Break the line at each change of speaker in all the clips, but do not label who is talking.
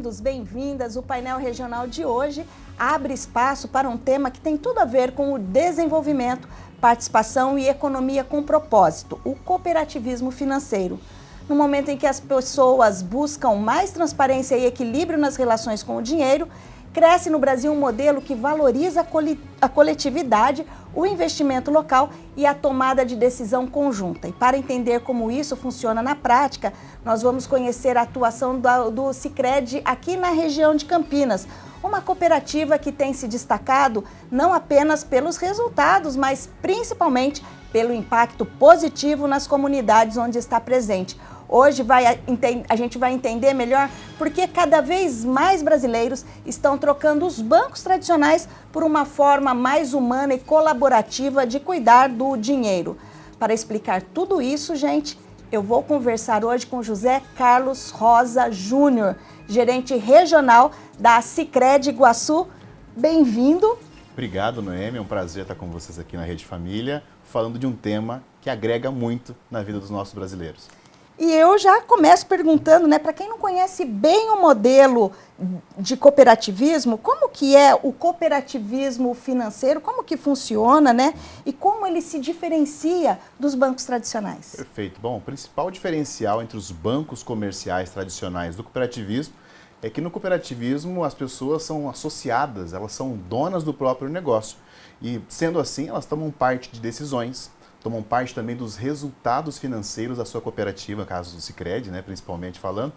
bem-vindos, bem-vindas. O painel regional de hoje abre espaço para um tema que tem tudo a ver com o desenvolvimento, participação e economia com propósito, o cooperativismo financeiro. No momento em que as pessoas buscam mais transparência e equilíbrio nas relações com o dinheiro, cresce no Brasil um modelo que valoriza a coletividade, o investimento local e a tomada de decisão conjunta. E para entender como isso funciona na prática, nós vamos conhecer a atuação do Sicredi aqui na região de Campinas, uma cooperativa que tem se destacado não apenas pelos resultados, mas principalmente pelo impacto positivo nas comunidades onde está presente. Hoje a gente vai entender melhor porque cada vez mais brasileiros estão trocando os bancos tradicionais por uma forma mais humana e colaborativa de cuidar do dinheiro. Para explicar tudo isso, gente, eu vou conversar hoje com José Carlos Rosa Júnior, gerente regional da Sicredi Iguaçu. Bem-vindo.
Obrigado, Noemi. É um prazer estar com vocês aqui na Rede Família, falando de um tema que agrega muito na vida dos nossos brasileiros.
E eu já começo perguntando, para quem não conhece bem o modelo de cooperativismo, como que é o cooperativismo financeiro, como que funciona, e como ele se diferencia dos bancos tradicionais?
Perfeito. Bom, o principal diferencial entre os bancos comerciais tradicionais do cooperativismo é que no cooperativismo as pessoas são associadas, elas são donas do próprio negócio. E sendo assim, elas tomam parte de decisões, tomam parte também dos resultados financeiros da sua cooperativa, caso do Sicredi, principalmente falando.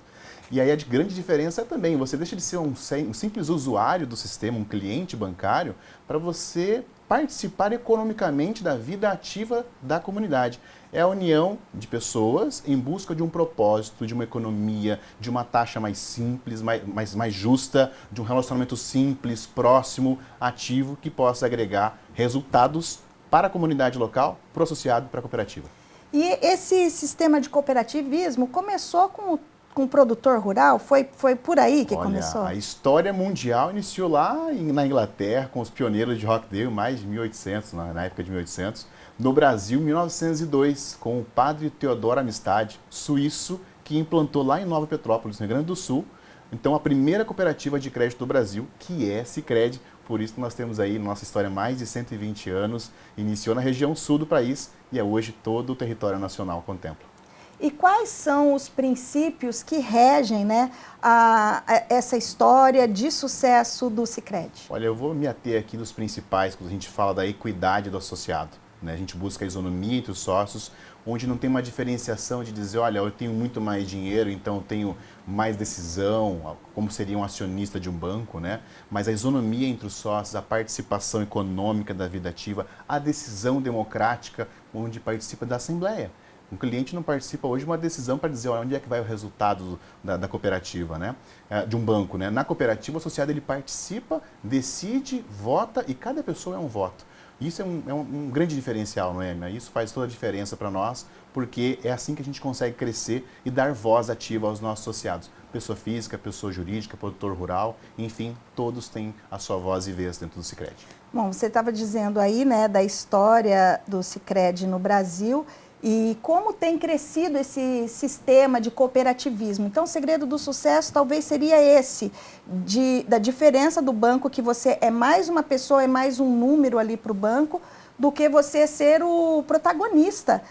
E aí a grande diferença é também, você deixa de ser um simples usuário do sistema, um cliente bancário, para você participar economicamente da vida ativa da comunidade. É a união de pessoas em busca de um propósito, de uma economia, de uma taxa mais simples, mais justa, de um relacionamento simples, próximo, ativo, que possa agregar resultados para a comunidade local, para o associado, para a cooperativa.
E esse sistema de cooperativismo começou com o produtor rural? Foi por aí que começou?
A história mundial iniciou lá na Inglaterra, com os pioneiros de Rochdale, mais de 1800, na época de 1800. No Brasil, em 1902, com o padre Teodoro Amistade, suíço, que implantou lá em Nova Petrópolis, no Rio Grande do Sul, então a primeira cooperativa de crédito do Brasil, que é Sicredi. Por isso nós temos aí nossa história mais de 120 anos, iniciou na região sul do país e é hoje todo o território nacional contempla.
E quais são os princípios que regem essa história de sucesso do Sicredi?
Olha, eu vou me ater aqui nos principais, quando a gente fala da equidade do associado. A gente busca a isonomia entre os sócios, onde não tem uma diferenciação de dizer, olha, eu tenho muito mais dinheiro, então eu tenho mais decisão, como seria um acionista de um banco, Mas a isonomia entre os sócios, a participação econômica da vida ativa, a decisão democrática, onde participa da assembleia. Um cliente não participa hoje de uma decisão para dizer, olha, onde é que vai o resultado da cooperativa, de um banco, Na cooperativa, o associado ele participa, decide, vota e cada pessoa é um voto. Isso é um grande diferencial, Noemi. Isso faz toda a diferença para nós, porque é assim que a gente consegue crescer e dar voz ativa aos nossos associados. Pessoa física, pessoa jurídica, produtor rural, enfim, todos têm a sua voz e vez dentro do Sicredi.
Bom, você estava dizendo aí, da história do Sicredi no Brasil e como tem crescido esse sistema de cooperativismo. Então, o segredo do sucesso talvez seria esse, da diferença do banco, que você é mais uma pessoa, é mais um número ali para o banco, do que você ser o protagonista,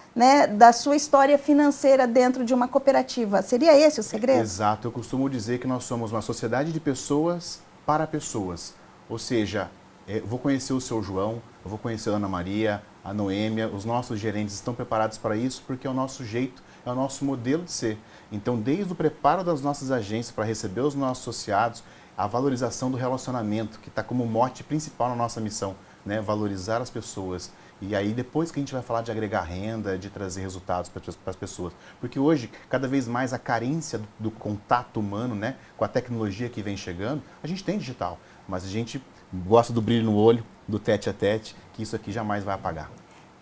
da sua história financeira dentro de uma cooperativa. Seria esse o segredo?
Exato. Eu costumo dizer que nós somos uma sociedade de pessoas para pessoas. Ou seja, eu vou conhecer o seu João, eu vou conhecer a Ana Maria, a Noêmia, os nossos gerentes estão preparados para isso porque é o nosso jeito, é o nosso modelo de ser. Então, desde o preparo das nossas agências para receber os nossos associados, a valorização do relacionamento, que está como mote principal na nossa missão, valorizar as pessoas. E aí, depois que a gente vai falar de agregar renda, de trazer resultados para as pessoas. Porque hoje, cada vez mais a carência do contato humano, com a tecnologia que vem chegando, a gente tem digital, mas a gente gosta do brilho no olho, do tete a tete, que isso aqui jamais vai apagar.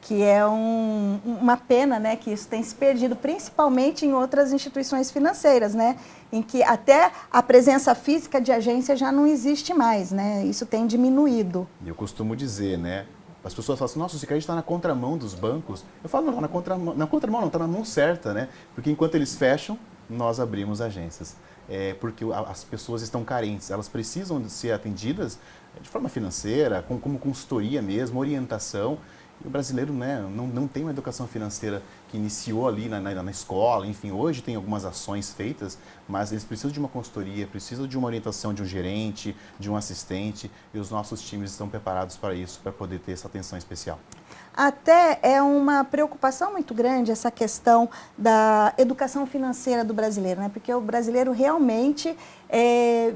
Que é uma pena, que isso tem se perdido, principalmente em outras instituições financeiras, em que até a presença física de agência já não existe mais, Isso tem diminuído.
Eu costumo dizer, as pessoas falam assim, nossa, o Sicredi está na contramão dos bancos. Eu falo, não, na contramão não, está na mão certa, Porque enquanto eles fecham, nós abrimos agências. Porque as pessoas estão carentes, elas precisam de ser atendidas de forma financeira, como consultoria mesmo, orientação. E o brasileiro, né, não tem uma educação financeira que iniciou ali na escola, enfim, hoje tem algumas ações feitas, mas eles precisam de uma consultoria, precisam de uma orientação de um gerente, de um assistente, e os nossos times estão preparados para isso, para poder ter essa atenção especial.
Até é uma preocupação muito grande essa questão da educação financeira do brasileiro, né? Porque o brasileiro realmente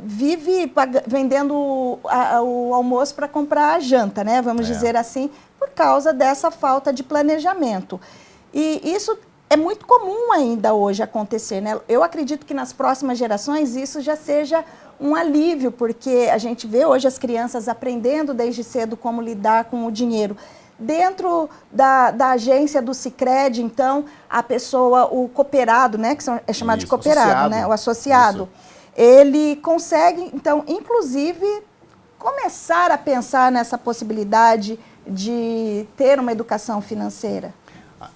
vive vendendo o almoço para comprar a janta, né? Vamos dizer assim, por causa dessa falta de planejamento. E isso é muito comum ainda hoje acontecer, né? Eu acredito que nas próximas gerações isso já seja um alívio, porque a gente vê hoje as crianças aprendendo desde cedo como lidar com o dinheiro. Dentro da agência do Sicredi, então, a pessoa, o cooperado, né, que é chamado de cooperado, né, o associado, ele consegue, então, inclusive, começar a pensar nessa possibilidade de ter uma educação financeira.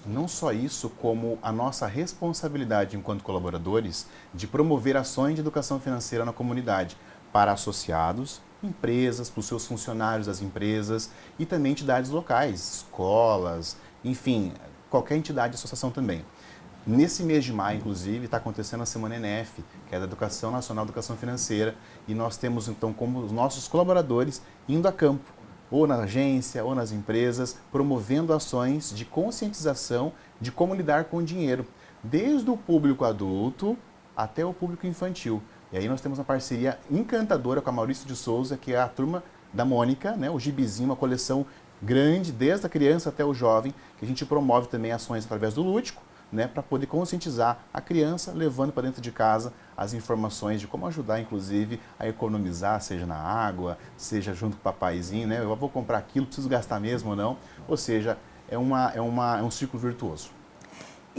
Não só isso, como a nossa responsabilidade enquanto colaboradores de promover ações de educação financeira na comunidade para associados, empresas, para os seus funcionários das empresas e também entidades locais, escolas, enfim, qualquer entidade de associação também. Nesse mês de maio, inclusive, está acontecendo a Semana ENEF, que é da Educação Nacional de Educação Financeira, e nós temos, então, como os nossos colaboradores indo a campo, ou na agência, ou nas empresas, promovendo ações de conscientização de como lidar com o dinheiro, desde o público adulto até o público infantil. E aí nós temos uma parceria encantadora com a Maurício de Souza, que é a turma da Mônica, né, o Gibizinho, uma coleção grande, desde a criança até o jovem, que a gente promove também ações através do lúdico, né, para poder conscientizar a criança, levando para dentro de casa as informações de como ajudar, inclusive, a economizar, seja na água, seja junto com o papaizinho, né, eu vou comprar aquilo, preciso gastar mesmo ou não, ou seja, é um círculo virtuoso.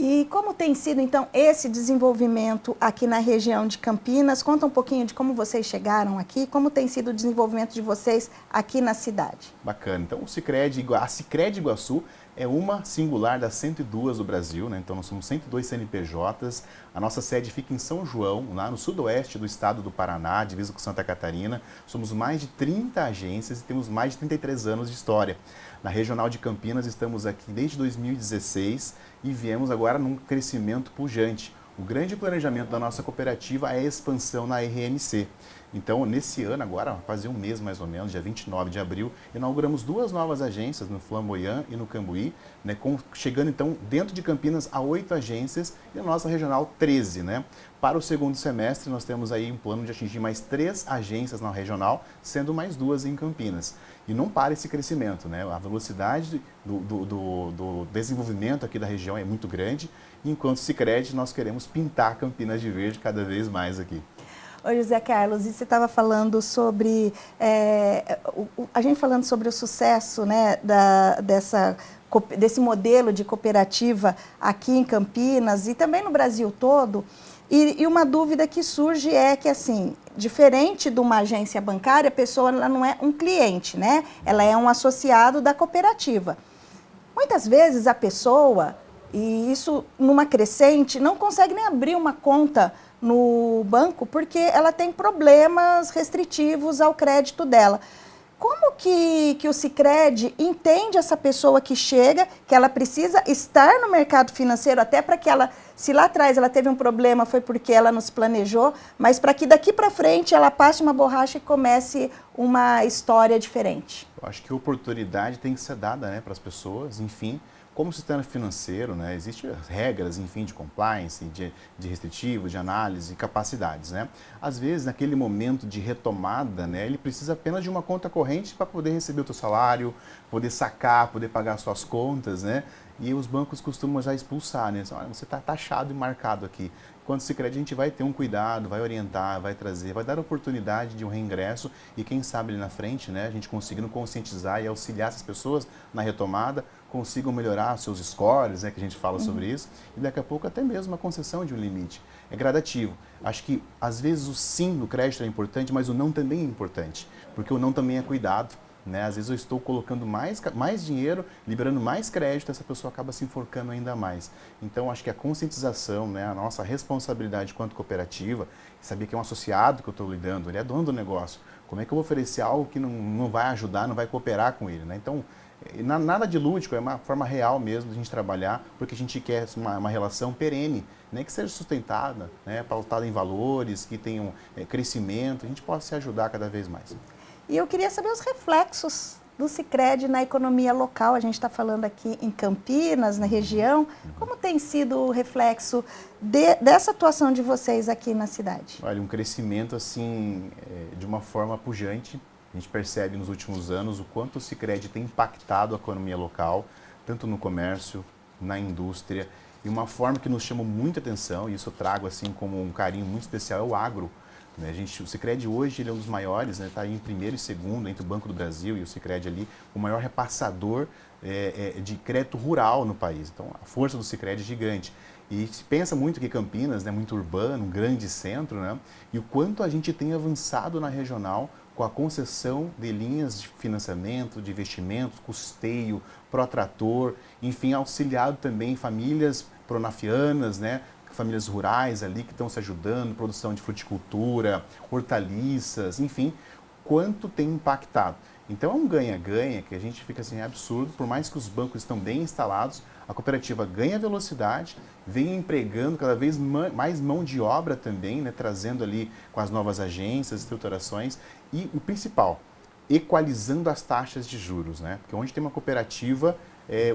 E como tem sido, então, esse desenvolvimento aqui na região de Campinas? Conta um pouquinho de como vocês chegaram aqui, como tem sido o desenvolvimento de vocês aqui na cidade.
Bacana. Então, a Sicredi Iguaçu é uma singular das 102 do Brasil, né? Então, nós somos 102 CNPJs. A nossa sede fica em São João, lá no sudoeste do estado do Paraná, divisa com Santa Catarina. Somos mais de 30 agências e temos mais de 33 anos de história. Na Regional de Campinas, estamos aqui desde 2016 e viemos agora num crescimento pujante. O grande planejamento da nossa cooperativa é a expansão na RNC. Então, nesse ano, agora, fazia um mês mais ou menos, dia 29 de abril, inauguramos 2 novas agências, no Flamboyant e no Cambuí, né, chegando, então, dentro de Campinas a 8 agências e a nossa regional 13, né? Para o segundo semestre, nós temos aí um plano de atingir mais 3 agências na regional, sendo mais 2 em Campinas. E não para esse crescimento, né? A velocidade do desenvolvimento aqui da região é muito grande, e enquanto Sicredi, nós queremos pintar Campinas de verde cada vez mais aqui.
Oi, José Carlos, e você estava falando sobre, a gente falando sobre o sucesso, né, desse modelo de cooperativa aqui em Campinas e também no Brasil todo, e uma dúvida que surge é que, assim, diferente de uma agência bancária, a pessoa ela não é um cliente, né? Ela é um associado da cooperativa. Muitas vezes a pessoa, e isso numa crescente, não consegue nem abrir uma conta no banco porque ela tem problemas restritivos ao crédito dela. Como que o Sicredi entende essa pessoa que chega, que ela precisa estar no mercado financeiro, até para que ela, se lá atrás ela teve um problema, foi porque ela não se planejou, mas para que daqui para frente ela passe uma borracha e comece uma história diferente?
Eu acho que a oportunidade tem que ser dada, né, para as pessoas, enfim. Como sistema financeiro, né, existem regras, enfim, de compliance, de restritivo, de análise, capacidades, né? Às vezes, naquele momento de retomada, né, ele precisa apenas de uma conta corrente para poder receber o teu salário, poder sacar, poder pagar suas contas, né? E os bancos costumam já expulsar, né? Olha, você está taxado e marcado aqui. Quando se Sicredi, a gente vai ter um cuidado, vai orientar, vai trazer, vai dar oportunidade de um reingresso e quem sabe ali na frente, né, a gente conseguindo conscientizar e auxiliar essas pessoas na retomada, consigam melhorar seus scores, né, que a gente fala sobre isso, e daqui a pouco até mesmo a concessão de um limite. É gradativo. Acho que às vezes o sim no crédito é importante, mas o não também é importante, porque o não também é cuidado. né? Às vezes eu estou colocando mais dinheiro, liberando mais crédito, essa pessoa acaba se enforcando ainda mais. Então, acho que a conscientização, né, a nossa responsabilidade quanto cooperativa, saber que é um associado que eu estou lidando, ele é dono do negócio. Como é que eu vou oferecer algo que não vai ajudar, não vai cooperar com ele, né? Então, nada de lúdico, é uma forma real mesmo de a gente trabalhar, porque a gente quer uma relação perene, né, que seja sustentada, né, pautada em valores, que tenham crescimento, a gente possa se ajudar cada vez mais.
E eu queria saber os reflexos do Sicredi na economia local. A gente está falando aqui em Campinas, na região. Como tem sido o reflexo dessa atuação de vocês aqui na cidade?
Olha, um crescimento assim, de uma forma pujante. A gente percebe nos últimos anos o quanto o Sicredi tem impactado a economia local, tanto no comércio, na indústria. E uma forma que nos chama muita atenção, e isso eu trago assim como um carinho muito especial, é o agro. O Sicredi hoje ele é um dos maiores, está em primeiro e segundo entre o Banco do Brasil e o Sicredi ali, o maior repassador de crédito rural no país. Então, a força do Sicredi é gigante. E se pensa muito que Campinas é muito urbano, um grande centro, né? E o quanto a gente tem avançado na regional com a concessão de linhas de financiamento, de investimentos, custeio, protrator, enfim, auxiliado também famílias pronafianas, né? Famílias rurais ali que estão se ajudando, produção de fruticultura, hortaliças, enfim, quanto tem impactado. Então é um ganha-ganha que a gente fica assim, é absurdo, por mais que os bancos estão bem instalados, a cooperativa ganha velocidade, vem empregando cada vez mais mão de obra também, né, trazendo ali com as novas agências, estruturações e o principal, equalizando as taxas de juros, né? Porque onde tem uma cooperativa,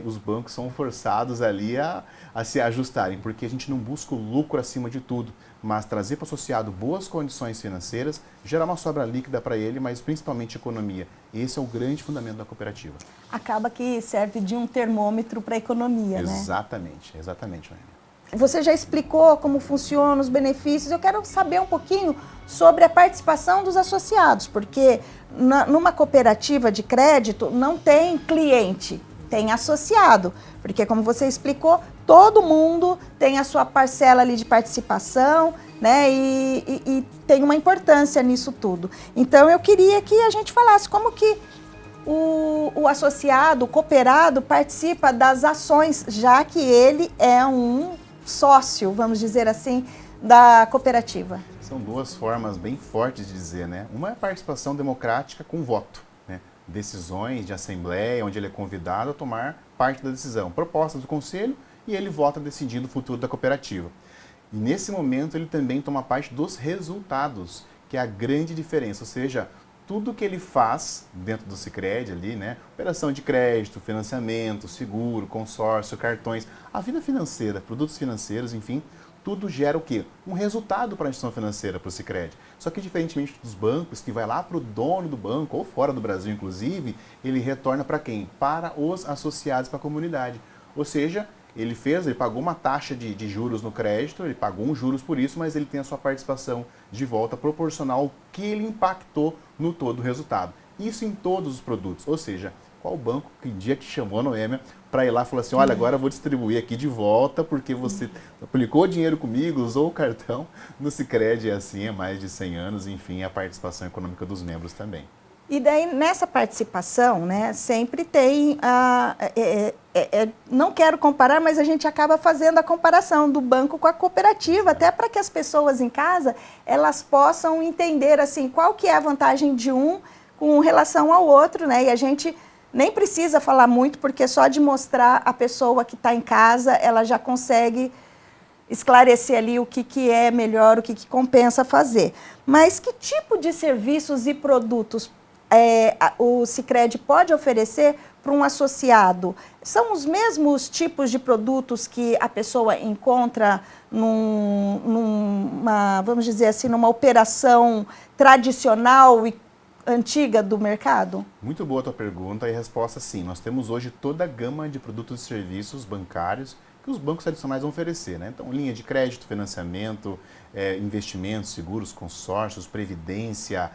os bancos são forçados ali a se ajustarem, porque a gente não busca o lucro acima de tudo, mas trazer para o associado boas condições financeiras, gerar uma sobra líquida para ele, mas principalmente economia. Esse é o grande fundamento da cooperativa.
Acaba que serve de um termômetro para a economia, né?
Exatamente, exatamente, Noêmia.
Você já explicou como funcionam os benefícios. Eu quero saber um pouquinho sobre a participação dos associados, porque numa cooperativa de crédito não tem cliente, tem associado, porque como você explicou, todo mundo tem a sua parcela ali de participação, né? E tem uma importância nisso tudo. Então eu queria que a gente falasse como que o associado, o cooperado participa das ações, já que ele é um sócio, vamos dizer assim, da cooperativa.
São duas formas bem fortes de dizer, né? Uma é a participação democrática com voto, né? Decisões de assembleia, onde ele é convidado a tomar parte da decisão, propostas do conselho, e ele vota decidindo o futuro da cooperativa. E nesse momento ele também toma parte dos resultados, que é a grande diferença, ou seja, tudo que ele faz dentro do Sicredi ali, né? Operação de crédito, financiamento, seguro, consórcio, cartões, a vida financeira, produtos financeiros, enfim, tudo gera o quê? Um resultado para a instituição financeira, para o Sicredi. Só que diferentemente dos bancos, que vai lá para o dono do banco, ou fora do Brasil inclusive, ele retorna para quem? Para os associados, para a comunidade. Ou seja, ele pagou uma taxa de juros no crédito, ele pagou uns juros por isso, mas ele tem a sua participação de volta proporcional ao que ele impactou no todo o resultado. Isso em todos os produtos, ou seja, qual banco que dia que chamou a Noêmia para ir lá e falou assim, olha, agora eu vou distribuir aqui de volta porque você aplicou dinheiro comigo, usou o cartão. No Sicredi é assim, há mais de 100 anos, enfim, a participação econômica dos membros também.
E daí, nessa participação, né, sempre tem, não quero comparar, mas a gente acaba fazendo a comparação do banco com a cooperativa, até para que as pessoas em casa, elas possam entender, assim, qual que é a vantagem de um com relação ao outro, né, e a gente nem precisa falar muito, porque só de mostrar a pessoa que está em casa, ela já consegue esclarecer ali o que é melhor, o que compensa fazer. Mas que tipo de serviços e produtos o Sicredi pode oferecer para um associado? São os mesmos tipos de produtos que a pessoa encontra vamos dizer assim, numa operação tradicional e antiga do mercado?
Muito boa a tua pergunta e a resposta sim. Nós temos hoje toda a gama de produtos e serviços bancários que os bancos tradicionais vão oferecer, né? Então, linha de crédito, financiamento, investimentos, seguros, consórcios, previdência,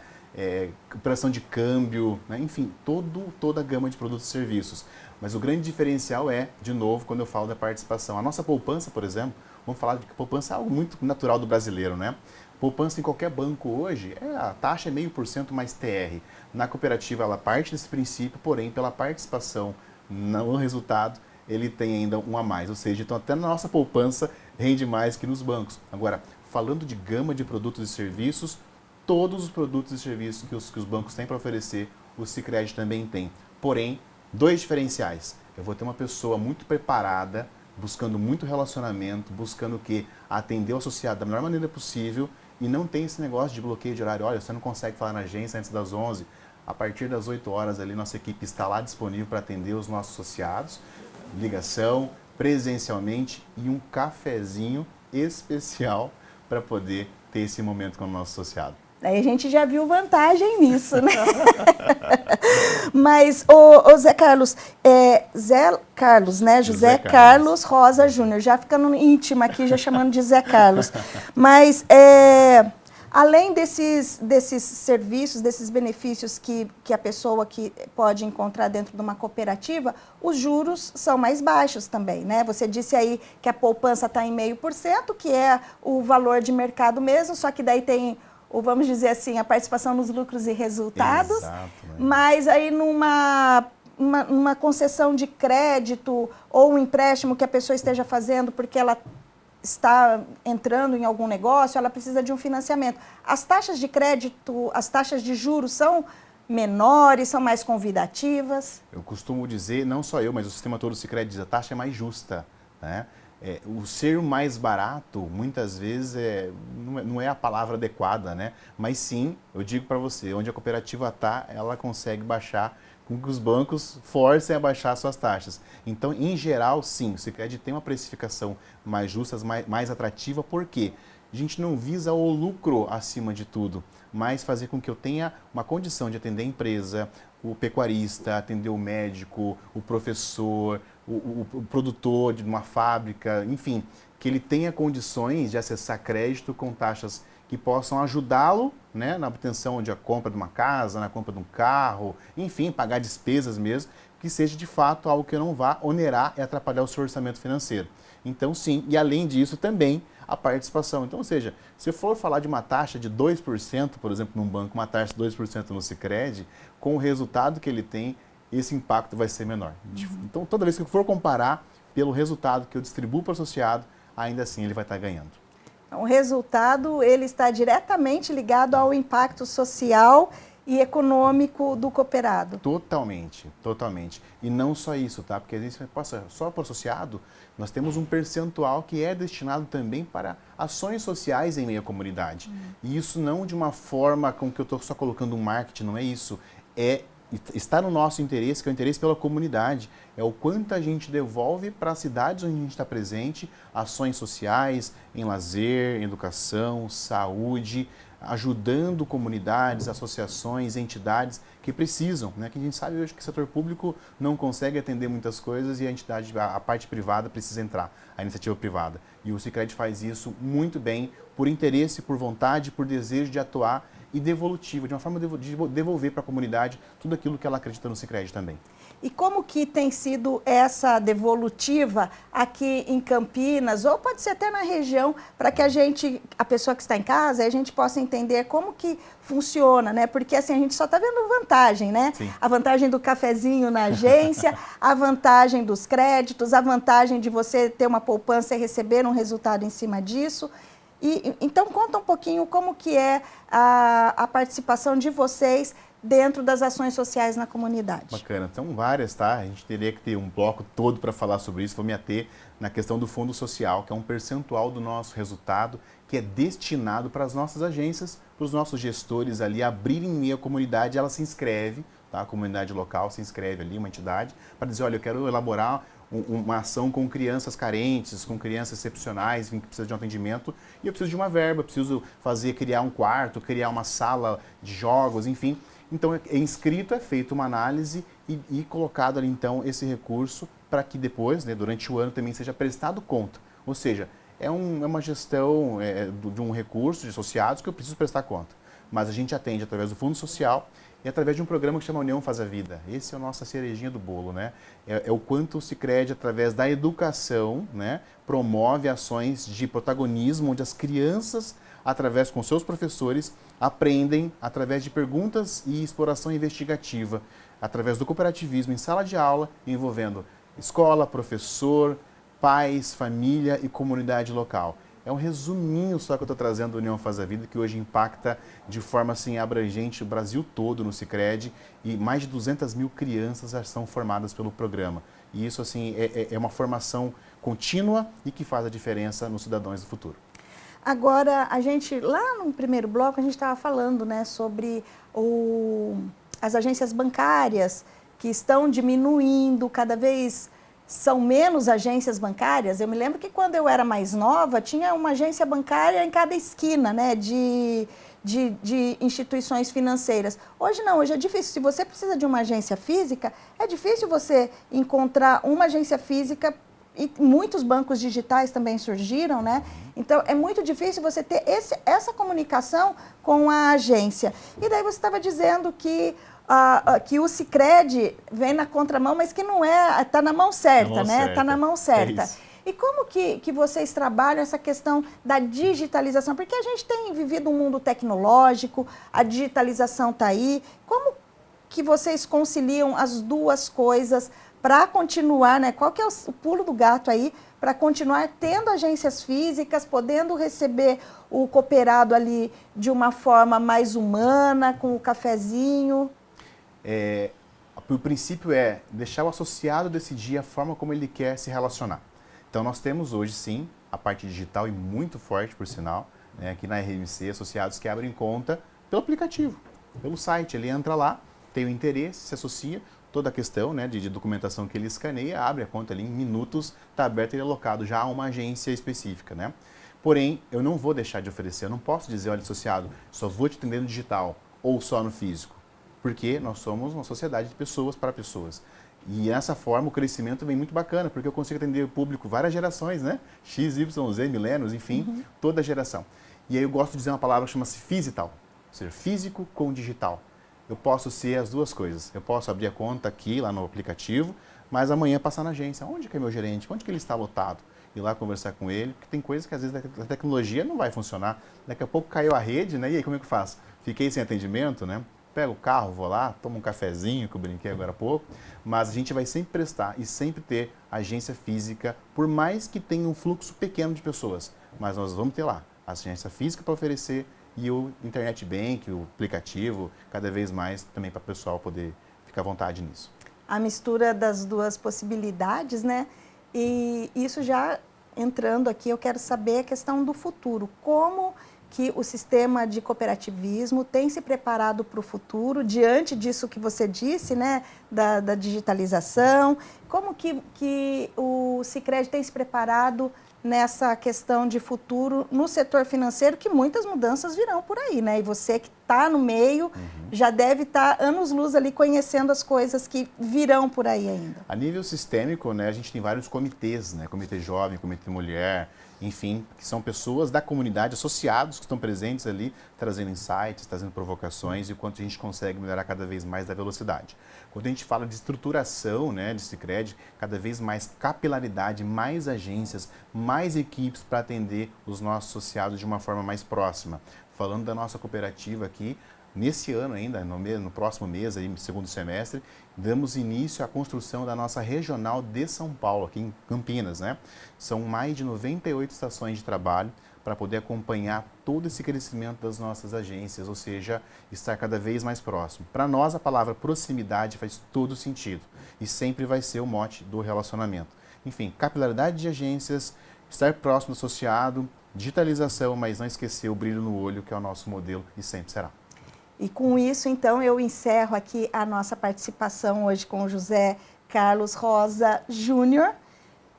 operação de câmbio, né? Enfim, toda a gama de produtos e serviços. Mas o grande diferencial é, de novo, quando eu falo da participação. A nossa poupança, por exemplo, vamos falar de que poupança é algo muito natural do brasileiro, né? Poupança em qualquer banco hoje, a taxa é 0,5% mais TR. Na cooperativa, ela parte desse princípio, porém, pela participação no resultado, ele tem ainda um a mais. Ou seja, então até na nossa poupança rende mais que nos bancos. Agora, falando de gama de produtos e serviços, todos os produtos e serviços que os bancos têm para oferecer, o Sicredi também tem. Porém, dois diferenciais. Eu vou ter uma pessoa muito preparada, buscando muito relacionamento, buscando o quê? Atender o associado da melhor maneira possível e não tem esse negócio de bloqueio de horário. Olha, você não consegue falar na agência antes das 11. A partir das 8 horas ali, nossa equipe está lá disponível para atender os nossos associados. Ligação, presencialmente e um cafezinho especial para poder ter esse momento com o nosso associado.
Aí a gente já viu vantagem nisso, né? Mas, o Zé Carlos, Zé Carlos, né? José Carlos Rosa Júnior, já ficando íntima aqui, já chamando de Zé Carlos. Mas, além desses serviços, desses benefícios que a pessoa que pode encontrar dentro de uma cooperativa, os juros são mais baixos também, né? Você disse aí que a poupança está em 0,5%, que é o valor de mercado mesmo, só que daí tem, ou vamos dizer assim, a participação nos lucros e resultados.
Exato, né?
Mas aí numa concessão de crédito ou um empréstimo que a pessoa esteja fazendo porque ela está entrando em algum negócio, ela precisa de um financiamento. As taxas de crédito, as taxas de juros são menores, são mais convidativas?
Eu costumo dizer, não só eu, mas o sistema todo do Sicredi diz, a taxa é mais justa, né? O ser mais barato, muitas vezes, não é a palavra adequada, né? Mas sim, eu digo para você, onde a cooperativa está, ela consegue baixar, com que os bancos forcem a baixar suas taxas. Então, em geral, sim, o Sicredi tem uma precificação mais justa, mais atrativa, porque a gente não visa o lucro acima de tudo, mas fazer com que eu tenha uma condição de atender a empresa, o pecuarista, atender o médico, o professor, o produtor de uma fábrica, enfim, que ele tenha condições de acessar crédito com taxas que possam ajudá-lo, né, na obtenção de a compra de uma casa, na compra de um carro, enfim, pagar despesas mesmo, que seja de fato algo que não vá onerar e atrapalhar o seu orçamento financeiro. Então, sim, e além disso também a participação. Então, ou seja, se eu for falar de uma taxa de 2%, por exemplo, num banco, uma taxa de 2% no Sicredi, com o resultado que ele tem, esse impacto vai ser menor. Então, toda vez que eu for comparar pelo resultado que eu distribuo para o associado, ainda assim ele vai estar ganhando.
O resultado, ele está diretamente ligado ao impacto social e econômico do cooperado.
Totalmente, totalmente. E não só isso, tá? Porque às vezes, só para o associado, nós temos um percentual que é destinado também para ações sociais em meio à comunidade. E isso não de uma forma com que eu estou só colocando um marketing, não é isso. Está no nosso interesse, que é o interesse pela comunidade, é o quanto a gente devolve para as cidades onde a gente está presente, ações sociais, em lazer, em educação, saúde, ajudando comunidades, associações, entidades que precisam, né? Que a gente sabe hoje que o setor público não consegue atender muitas coisas e a parte privada precisa entrar, a iniciativa privada. E o Sicredi faz isso muito bem, por interesse, por vontade, por desejo de atuar e devolutiva, de uma forma de devolver para a comunidade tudo aquilo que ela acredita no Sicredi também.
E como que tem sido essa devolutiva aqui em Campinas, ou pode ser até na região, para que a pessoa que está em casa, a gente possa entender como que funciona, né? Porque assim, a gente só está vendo vantagem, né? Sim. A vantagem do cafezinho na agência, a vantagem dos créditos, a vantagem de você ter uma poupança e receber um resultado em cima disso. Então, conta um pouquinho como que é a participação de vocês dentro das ações sociais na comunidade.
Bacana, são várias, tá? A gente teria que ter um bloco todo para falar sobre isso. Vou me ater na questão do fundo social, que é um percentual do nosso resultado que é destinado para as nossas agências, para os nossos gestores ali abrirem meio a comunidade, ela se inscreve, tá? A comunidade local se inscreve ali, uma entidade, para dizer, olha, eu quero elaborar uma ação com crianças carentes, com crianças excepcionais, que precisam de um atendimento, e eu preciso de uma verba, preciso criar um quarto, criar uma sala de jogos, enfim. Então, é inscrito, é feita uma análise e colocado ali, então, esse recurso para que depois, né, durante o ano, também seja prestado conta. Ou seja, é uma gestão de um recurso de associados que eu preciso prestar conta. Mas a gente atende através do Fundo Social e através de um programa que chama União Faz a Vida. Esse é a nossa cerejinha do bolo, né? É o quanto o Sicredi, através da educação, né, promove ações de protagonismo, onde as crianças através com seus professores, aprendem através de perguntas e exploração investigativa, através do cooperativismo em sala de aula, envolvendo escola, professor, pais, família e comunidade local. É um resuminho só que eu estou trazendo do União Faz a Vida, que hoje impacta de forma assim abrangente o Brasil todo no Sicredi, e mais de 200 mil crianças já são formadas pelo programa. E isso assim é uma formação contínua e que faz a diferença nos cidadãos do futuro.
Agora, a gente, lá no primeiro bloco, a gente estava falando, né, sobre as agências bancárias que estão diminuindo, cada vez são menos agências bancárias. Eu me lembro que quando eu era mais nova, tinha uma agência bancária em cada esquina, né, de instituições financeiras. Hoje não, hoje é difícil. Se você precisa de uma agência física, é difícil você encontrar uma agência física, e muitos bancos digitais também surgiram, né? Então, é muito difícil você ter essa comunicação com a agência. E daí você estava dizendo que o Sicredi vem na contramão, mas que não é, está na mão certa, né? Está na mão certa. E como que vocês trabalham essa questão da digitalização? Porque a gente tem vivido um mundo tecnológico, a digitalização está aí. Como que vocês conciliam as duas coisas para continuar, né? Qual que é o pulo do gato aí para continuar tendo agências físicas, podendo receber o cooperado ali de uma forma mais humana, com o cafezinho?
O princípio é deixar o associado decidir a forma como ele quer se relacionar. Então nós temos hoje sim a parte digital e muito forte, por sinal, né, aqui na RMC, associados que abrem conta pelo aplicativo, pelo site. Ele entra lá, tem o interesse, se associa, toda a questão, né, de documentação que ele escaneia, abre a conta ali em minutos, está aberto e alocado já a uma agência específica, né? Porém, eu não vou deixar de oferecer, eu não posso dizer, olha, associado, só vou te atender no digital ou só no físico, porque nós somos uma sociedade de pessoas para pessoas. E dessa forma o crescimento vem muito bacana, porque eu consigo atender o público, várias gerações, né? X, Y, Z, milênios, enfim, toda geração. E aí eu gosto de dizer uma palavra que chama-se physital, ou seja, físico com digital. Eu posso ser as duas coisas. Eu posso abrir a conta aqui, lá no aplicativo, mas amanhã passar na agência. Onde que é meu gerente? Onde que ele está lotado? Ir lá conversar com ele, porque tem coisas que às vezes a tecnologia não vai funcionar. Daqui a pouco caiu a rede, né? E aí como é que eu faço? Fiquei sem atendimento, né? Pego o carro, vou lá, tomo um cafezinho, que eu brinquei agora há pouco, mas a gente vai sempre prestar e sempre ter agência física, por mais que tenha um fluxo pequeno de pessoas, mas nós vamos ter lá a agência física para oferecer e o Internet Bank, o aplicativo, cada vez mais também para o pessoal poder ficar à vontade nisso.
A mistura das duas possibilidades, né? E isso já entrando aqui, eu quero saber a questão do futuro. Como que o sistema de cooperativismo tem se preparado para o futuro, diante disso que você disse, né? Da digitalização. Como que o Sicredi tem se preparado nessa questão de futuro no setor financeiro, que muitas mudanças virão por aí, né? E você que está no meio já deve estar anos-luz ali conhecendo as coisas que virão por aí ainda.
A nível sistêmico, né, a gente tem vários comitês, né? Comitê Jovem, Comitê Mulher, enfim, que são pessoas da comunidade, associados que estão presentes ali, trazendo insights, trazendo provocações e o quanto a gente consegue melhorar cada vez mais da velocidade. Quando a gente fala de estruturação, né, de Sicredi, cada vez mais capilaridade, mais agências, mais equipes para atender os nossos associados de uma forma mais próxima. Falando da nossa cooperativa aqui, nesse ano ainda, no próximo mês, aí, no segundo semestre, damos início à construção da nossa regional de São Paulo, aqui em Campinas, né? São mais de 98 estações de trabalho para poder acompanhar todo esse crescimento das nossas agências, ou seja, estar cada vez mais próximo. Para nós, a palavra proximidade faz todo sentido e sempre vai ser o mote do relacionamento. Enfim, capilaridade de agências, estar próximo do associado, digitalização, mas não esquecer o brilho no olho, que é o nosso modelo e sempre será.
E com isso, então, eu encerro aqui a nossa participação hoje com o José Carlos Rosa Júnior.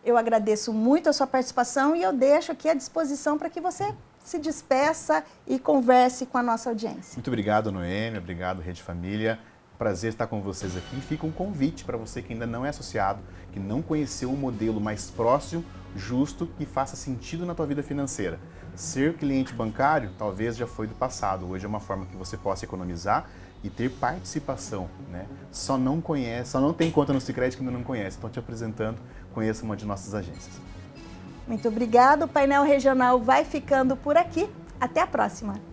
Eu agradeço muito a sua participação e eu deixo aqui à disposição para que você se despeça e converse com a nossa audiência.
Muito obrigado, Noemi, obrigado, Rede Família. Prazer estar com vocês aqui. Fica um convite para você que ainda não é associado, que não conheceu um modelo mais próximo, justo, que faça sentido na tua vida financeira. Ser cliente bancário talvez já foi do passado. Hoje é uma forma que você possa economizar e ter participação, né? Só não tem conta no Sicredi que ainda não conhece. Estou te apresentando, conheça uma de nossas agências.
Muito obrigada. O painel regional vai ficando por aqui. Até a próxima!